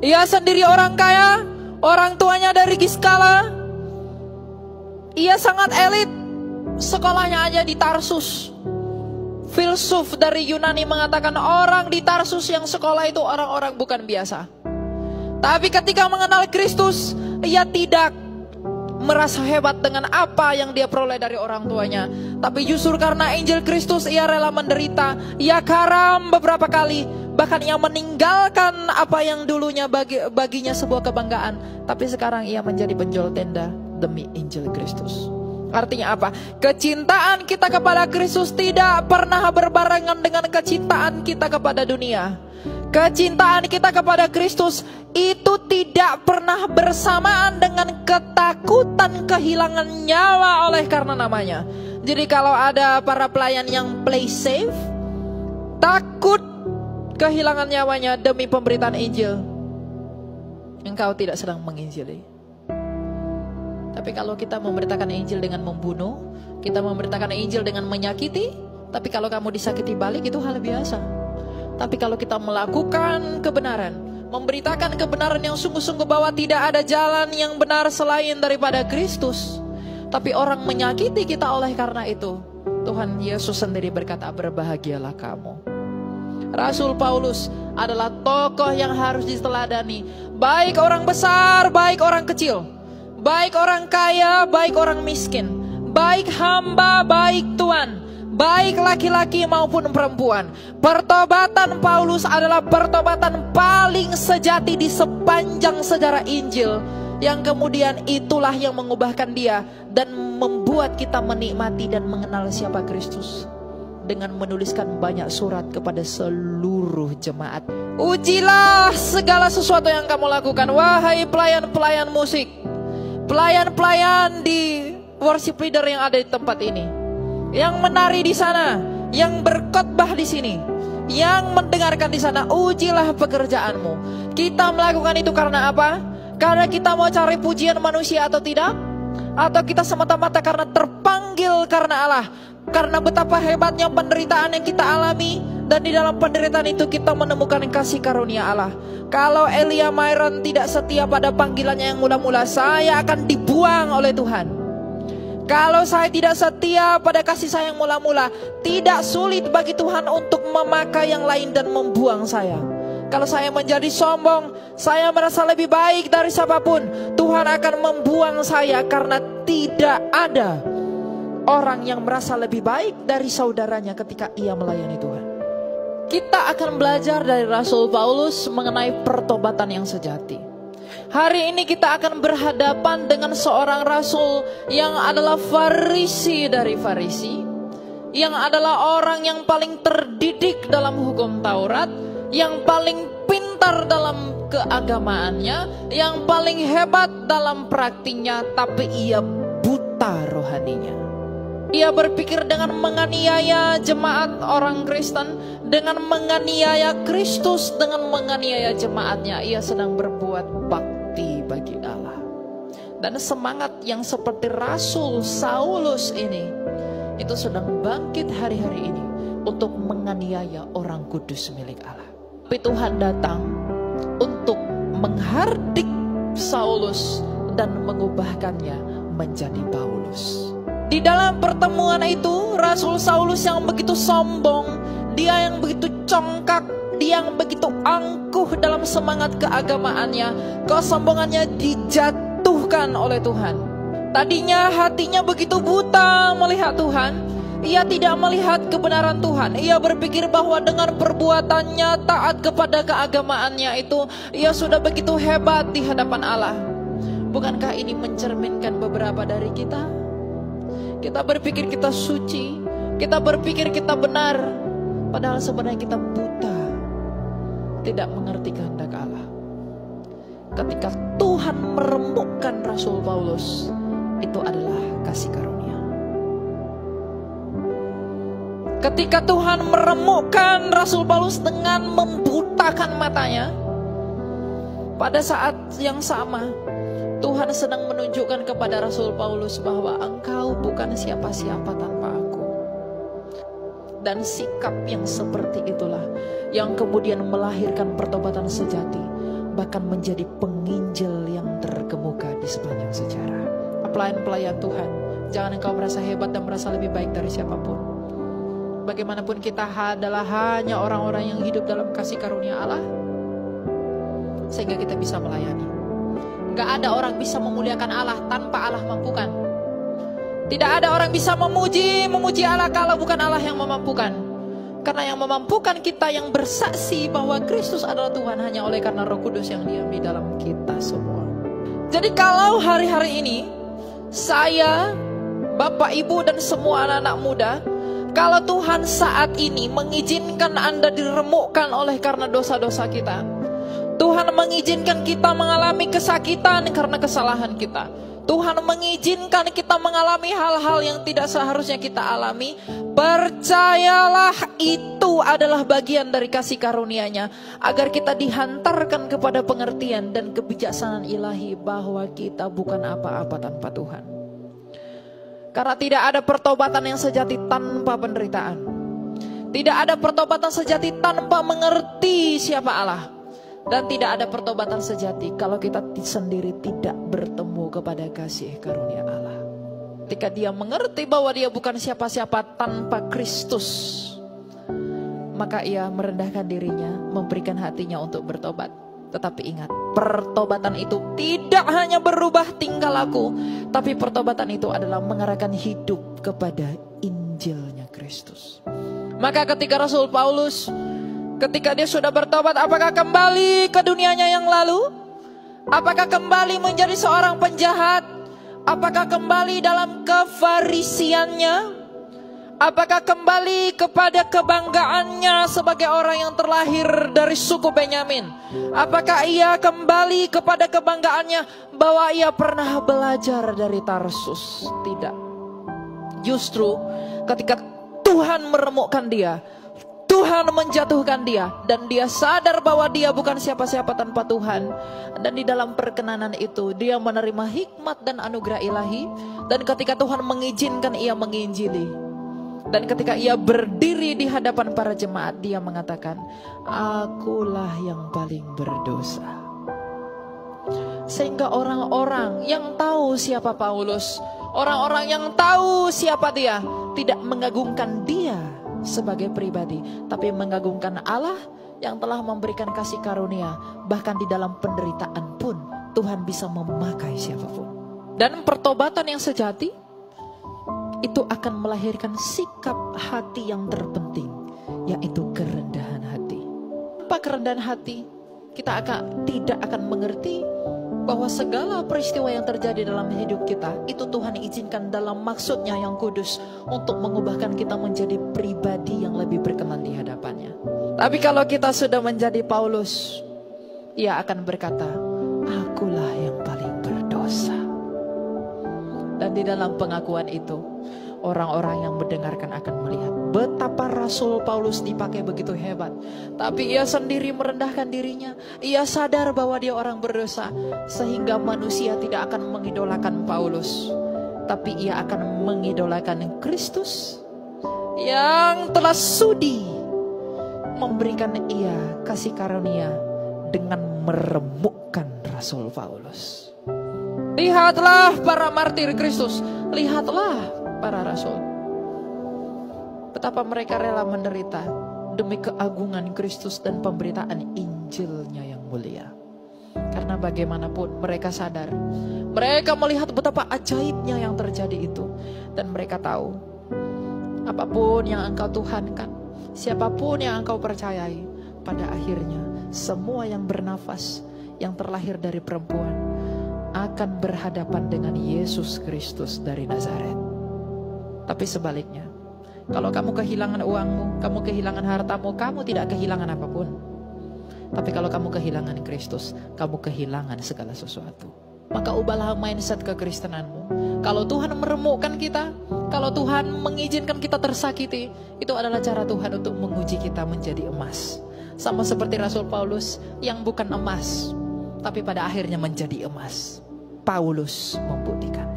Ia sendiri orang kaya, orang tuanya dari Giskala. Ia sangat elit, sekolahnya aja di Tarsus. Filsuf dari Yunani mengatakan orang di Tarsus yang sekolah itu orang-orang bukan biasa. Tapi ketika mengenal Kristus, ia tidak merasa hebat dengan apa yang dia peroleh dari orang tuanya. Tapi justru karena Injil Kristus ia rela menderita. Ia karam beberapa kali. Bahkan ia meninggalkan apa yang dulunya baginya sebuah kebanggaan. Tapi sekarang ia menjadi penjual tenda demi Injil Kristus. Artinya apa? Kecintaan kita kepada Kristus tidak pernah berbarengan dengan kecintaan kita kepada dunia. Kecintaan kita kepada Kristus itu tidak pernah bersamaan dengan ketakutan kehilangan nyawa oleh karena namanya. Jadi kalau ada para pelayan yang play safe, takut kehilangan nyawanya demi pemberitaan Injil, engkau tidak sedang menginjili. Tapi kalau kita memberitakan Injil dengan membunuh, kita memberitakan Injil dengan menyakiti, tapi kalau kamu disakiti balik itu hal biasa. Tapi kalau kita melakukan kebenaran, memberitakan kebenaran yang sungguh-sungguh bahwa tidak ada jalan yang benar selain daripada Kristus, tapi orang menyakiti kita oleh karena itu, Tuhan Yesus sendiri berkata, berbahagialah kamu. Rasul Paulus adalah tokoh yang harus diteladani. Baik orang besar, baik orang kecil, baik orang kaya, baik orang miskin, baik hamba, baik tuan, baik laki-laki maupun perempuan. Pertobatan Paulus adalah pertobatan paling sejati di sepanjang sejarah Injil, yang kemudian itulah yang mengubahkan dia dan membuat kita menikmati dan mengenal siapa Kristus dengan menuliskan banyak surat kepada seluruh jemaat. Ujilah segala sesuatu yang kamu lakukan, wahai pelayan-pelayan musik, pelayan-pelayan di worship leader yang ada di tempat ini, yang menari di sana, yang berkhotbah di sini, yang mendengarkan di sana. Ujilah pekerjaanmu. Kita melakukan itu karena apa? Karena kita mau cari pujian manusia atau tidak? Atau kita semata-mata karena terpanggil karena Allah? Karena betapa hebatnya penderitaan yang kita alami, dan di dalam penderitaan itu kita menemukan kasih karunia Allah. Kalau Elia Myron tidak setia pada panggilannya yang mula-mula, saya akan dibuang oleh Tuhan. Kalau saya tidak setia pada kasih sayang mula-mula, tidak sulit bagi Tuhan untuk memakai yang lain dan membuang saya. Kalau saya menjadi sombong, saya merasa lebih baik dari siapapun, Tuhan akan membuang saya karena tidak ada orang yang merasa lebih baik dari saudaranya ketika ia melayani Tuhan. Kita akan belajar dari Rasul Paulus mengenai pertobatan yang sejati. Hari ini kita akan berhadapan dengan seorang rasul yang adalah Farisi dari Farisi, yang adalah orang yang paling terdidik dalam hukum Taurat, yang paling pintar dalam keagamaannya, yang paling hebat dalam praktiknya, tapi ia buta rohaninya. Ia berpikir dengan menganiaya jemaat orang Kristen, dengan menganiaya Kristus, dengan menganiaya jemaatnya, ia sedang berbuat bakti bagi Allah. Dan semangat yang seperti Rasul Saulus ini, itu sedang bangkit hari-hari ini untuk menganiaya orang kudus milik Allah. Tapi Tuhan datang untuk menghardik Saulus dan mengubahkannya menjadi Paulus. Di dalam pertemuan itu, Rasul Saulus yang begitu sombong, dia yang begitu congkak, dia yang begitu angkuh dalam semangat keagamaannya, kesombongannya dijatuhkan oleh Tuhan. Tadinya hatinya begitu buta melihat Tuhan, ia tidak melihat kebenaran Tuhan. Ia berpikir bahwa dengan perbuatannya taat kepada keagamaannya itu, ia sudah begitu hebat di hadapan Allah. Bukankah ini mencerminkan beberapa dari kita? Kita berpikir kita suci, kita berpikir kita benar, padahal sebenarnya kita buta, tidak mengerti kehendak Allah. Ketika Tuhan meremukkan Rasul Paulus, itu adalah kasih karunia. Ketika Tuhan meremukkan Rasul Paulus dengan membutakan matanya, pada saat yang sama Tuhan sedang menunjukkan kepada Rasul Paulus bahwa engkau bukan siapa-siapa tanpa aku. Dan sikap yang seperti itulah yang kemudian melahirkan pertobatan sejati. bahkan menjadi penginjil yang terkemuka di sepanjang sejarah. Pelayan-pelayan Tuhan, jangan engkau merasa hebat dan merasa lebih baik dari siapapun. Bagaimanapun kita adalah hanya orang-orang yang hidup dalam kasih karunia Allah, sehingga kita bisa melayani. Gak ada orang bisa memuliakan Allah tanpa Allah mampukan. Tidak ada orang bisa memuji Allah kalau bukan Allah yang memampukan. Karena yang memampukan kita, yang bersaksi bahwa Kristus adalah Tuhan, hanya oleh karena Roh Kudus yang diam di dalam kita semua. Jadi kalau hari-hari ini saya, Bapak, Ibu, dan semua anak-anak muda, kalau Tuhan saat ini mengizinkan Anda diremukkan oleh karena dosa-dosa kita, Tuhan mengizinkan kita mengalami kesakitan karena kesalahan kita, Tuhan mengizinkan kita mengalami hal-hal yang tidak seharusnya kita alami, percayalah itu adalah bagian dari kasih karunia-Nya, agar kita dihantarkan kepada pengertian dan kebijaksanaan ilahi bahwa kita bukan apa-apa tanpa Tuhan. Karena tidak ada pertobatan yang sejati tanpa penderitaan. Tidak ada pertobatan sejati tanpa mengerti siapa Allah. Dan tidak ada pertobatan sejati kalau kita sendiri tidak bertemu kepada kasih karunia Allah. Ketika dia mengerti bahwa dia bukan siapa-siapa tanpa Kristus, maka ia merendahkan dirinya, memberikan hatinya untuk bertobat. Tetapi ingat, pertobatan itu tidak hanya berubah tingkah laku, tapi pertobatan itu adalah mengarahkan hidup kepada Injilnya Kristus. Maka ketika Rasul Paulus, ketika dia sudah bertobat, apakah kembali ke dunianya yang lalu? Apakah kembali menjadi seorang penjahat? Apakah kembali dalam kefarisiannya? Apakah kembali kepada kebanggaannya sebagai orang yang terlahir dari suku Benyamin? Apakah ia kembali kepada kebanggaannya bahwa ia pernah belajar dari Tarsus? Tidak. Justru ketika Tuhan meremukkan dia, Tuhan menjatuhkan dia, dan dia sadar bahwa dia bukan siapa-siapa tanpa Tuhan. Dan di dalam perkenanan itu dia menerima hikmat dan anugerah ilahi. Dan ketika Tuhan mengizinkan ia menginjili, dan ketika ia berdiri di hadapan para jemaat, dia mengatakan, akulah yang paling berdosa. Sehingga orang-orang yang tahu siapa Paulus, orang-orang yang tahu siapa dia, tidak mengagungkan dia sebagai pribadi, tapi mengagungkan Allah yang telah memberikan kasih karunia. Bahkan di dalam penderitaan pun Tuhan bisa memakai siapapun. Dan pertobatan yang sejati itu akan melahirkan sikap hati yang terpenting, yaitu kerendahan hati. Tanpa kerendahan hati, kita tidak akan mengerti bahwa segala peristiwa yang terjadi dalam hidup kita, itu Tuhan izinkan dalam maksudnya yang kudus, untuk mengubahkan kita menjadi pribadi yang lebih berkenan di hadapannya. Tapi kalau kita sudah menjadi Paulus, ia akan berkata, akulah yang paling berdosa. Dan di dalam pengakuan itu, orang-orang yang mendengarkan akan melihat betapa Rasul Paulus dipakai begitu hebat. Tapi ia sendiri merendahkan dirinya. Ia sadar bahwa dia orang berdosa, sehingga manusia tidak akan mengidolakan Paulus, tapi ia akan mengidolakan Kristus yang telah sudi memberikan ia kasih karunia dengan meremukkan Rasul Paulus. Lihatlah para martir Kristus, lihatlah para rasul, betapa mereka rela menderita demi keagungan Kristus dan pemberitaan Injilnya yang mulia. Karena bagaimanapun mereka sadar, mereka melihat betapa ajaibnya yang terjadi itu, dan mereka tahu, apapun yang engkau tuhankan, siapapun yang engkau percayai, pada akhirnya semua yang bernafas, yang terlahir dari perempuan, akan berhadapan dengan Yesus Kristus dari Nazaret. Tapi sebaliknya, kalau kamu kehilangan uangmu, kamu kehilangan hartamu, kamu tidak kehilangan apapun. Tapi kalau kamu kehilangan Kristus, kamu kehilangan segala sesuatu. Maka ubahlah mindset kekristenanmu. Kalau Tuhan meremukkan kita, kalau Tuhan mengizinkan kita tersakiti, itu adalah cara Tuhan untuk menguji kita menjadi emas. Sama seperti Rasul Paulus yang bukan emas, tapi pada akhirnya menjadi emas. Paulus membuktikan.